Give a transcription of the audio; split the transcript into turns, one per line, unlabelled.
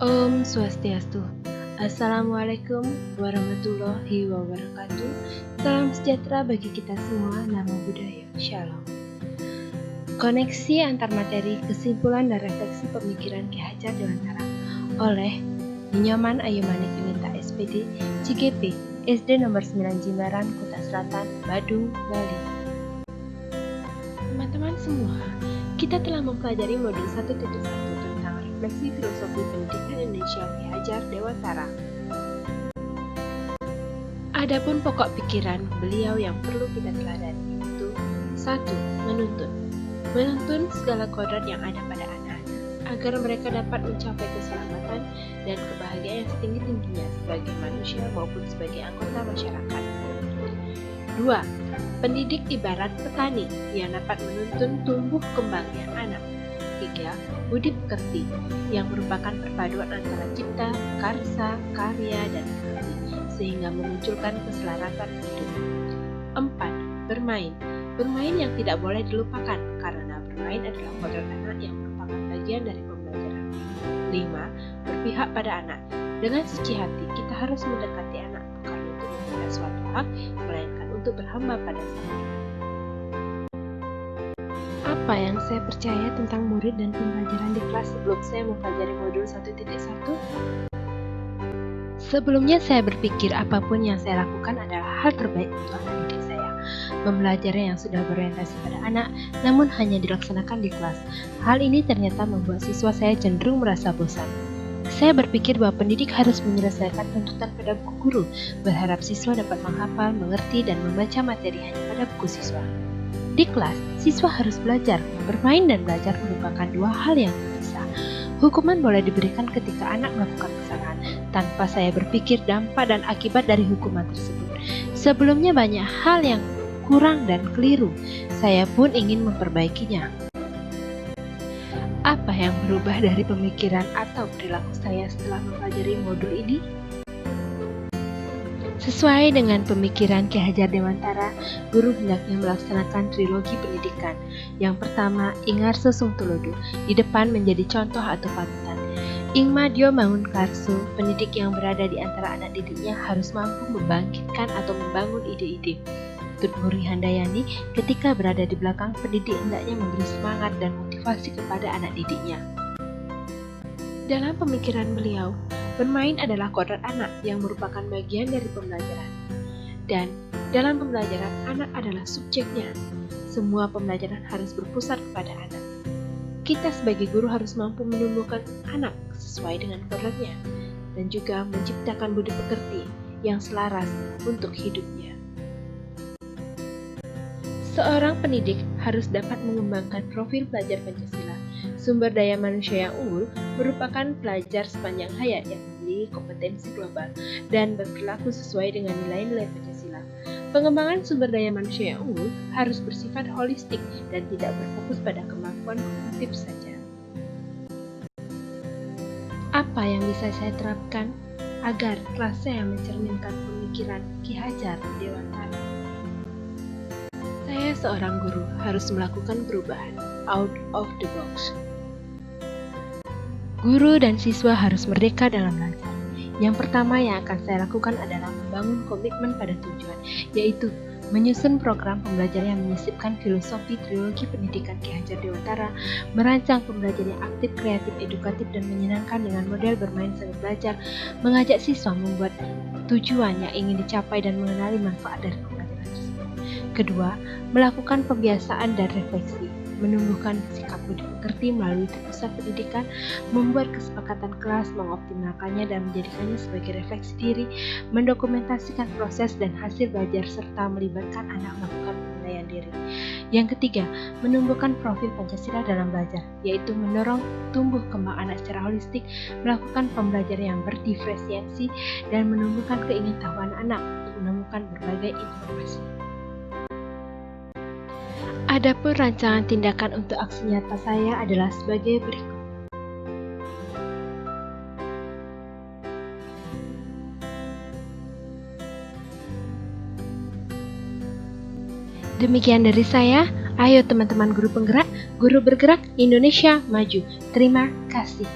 Om Swastiastu. Assalamualaikum warahmatullahi wabarakatuh. Salam sejahtera bagi kita semua. Namo Buddhaya. Shalom. Koneksi antar materi, kesimpulan dan refleksi pemikiran Ki Hajar Dewantara oleh Nyoman Ayu Manik Minta SPD CGP SD nomor 9 Jimbaran, Kuta Selatan, Badung, Bali. Teman-teman semua, kita telah mempelajari modul 1.1 tentang refleksi filosofi pendidikan Indonesia Ki Hajar Dewantara. Adapun pokok pikiran beliau yang perlu kita teladani yaitu 1. Menuntun segala kodrat yang ada pada anak agar mereka dapat mencapai keselamatan dan kebahagiaan yang setinggi-tingginya sebagai manusia maupun sebagai anggota masyarakat. 2. Pendidik ibarat petani yang dapat menuntun tumbuh kembangnya anak. 3. Budi pekerti yang merupakan perpaduan antara cipta, karsa, karya, dan pekerti sehingga memunculkan keselarasan hidup. 4. Bermain yang tidak boleh dilupakan karena bermain adalah kodrat anak yang merupakan bagian dari pembelajaran. 5. Berpihak pada anak. Dengan suci hati kita harus mendekati anak bukan untuk meminta suatu hak, melainkan untuk berhamba pada Sang Hyang. Apa yang saya percaya tentang murid dan pembelajaran di kelas sebelum saya mempelajari modul 1.1? Sebelumnya saya berpikir apapun yang saya lakukan adalah hal terbaik untuk anak didik saya. Pembelajaran yang sudah berorientasi pada anak, namun hanya dilaksanakan di kelas. Hal ini ternyata membuat siswa saya cenderung merasa bosan. Saya berpikir bahwa pendidik harus menyelesaikan tuntutan pada buku guru, berharap siswa dapat menghafal, mengerti, dan membaca materi hanya pada buku siswa. Di kelas, siswa harus belajar. Bermain dan belajar merupakan dua hal yang terpisah. Hukuman boleh diberikan ketika anak melakukan kesalahan, tanpa saya berpikir dampak dan akibat dari hukuman tersebut. Sebelumnya banyak hal yang kurang dan keliru, saya pun ingin memperbaikinya. Apa yang berubah dari pemikiran atau perilaku saya setelah mempelajari modul ini? Sesuai dengan pemikiran Ki Hajar Dewantara, guru hendaknya melaksanakan trilogi pendidikan. Yang pertama, Ingarso Sung Tulodo, di depan menjadi contoh atau panutan. Ingmadyo Mangunkarso, pendidik yang berada di antara anak didiknya harus mampu membangkitkan atau membangun ide-ide. Tutmuri Handayani, ketika berada di belakang pendidik hendaknya memberi semangat dan motivasi kepada anak didiknya. Dalam pemikiran beliau, bermain adalah kodrat anak yang merupakan bagian dari pembelajaran. Dan dalam pembelajaran, anak adalah subjeknya. Semua pembelajaran harus berpusat kepada anak. Kita sebagai guru harus mampu menumbuhkan anak sesuai dengan kodratnya dan juga menciptakan budi pekerti yang selaras untuk hidupnya. Seorang pendidik harus dapat mengembangkan profil pelajar Pancasila. Sumber daya manusia yang unggul merupakan pelajar sepanjang hayat yang memiliki kompetensi global dan berperilaku sesuai dengan nilai-nilai Pancasila. Pengembangan sumber daya manusia yang unggul harus bersifat holistik dan tidak berfokus pada kemampuan kognitif saja. Apa yang bisa saya terapkan agar kelas saya mencerminkan pemikiran Ki Hajar Dewantara? Saya seorang guru harus melakukan perubahan out of the box. Guru dan siswa harus merdeka dalam belajar. Yang pertama yang akan saya lakukan adalah membangun komitmen pada tujuan, yaitu menyusun program pembelajaran yang menyisipkan filosofi trilogi pendidikan Ki Hajar Dewantara, merancang pembelajaran yang aktif, kreatif, edukatif, dan menyenangkan dengan model bermain sambil belajar, mengajak siswa membuat tujuan yang ingin dicapai dan mengenali manfaat dari pembelajaran tersebut. Kedua, melakukan pembiasaan dan refleksi, menumbuhkan sikap budi pekerti melalui pusat pendidikan, membuat kesepakatan kelas, mengoptimalkannya dan menjadikannya sebagai refleksi diri, mendokumentasikan proses dan hasil belajar serta melibatkan anak melakukan penilaian diri. Yang ketiga, menumbuhkan profil Pancasila dalam belajar, yaitu mendorong tumbuh kembang anak secara holistik, melakukan pembelajaran yang berdiferensiasi dan menumbuhkan keingintahuan anak untuk menemukan berbagai informasi. Adapun rancangan tindakan untuk aksi nyata saya adalah sebagai berikut. Demikian dari saya, ayo teman-teman guru penggerak, guru bergerak, Indonesia maju. Terima kasih.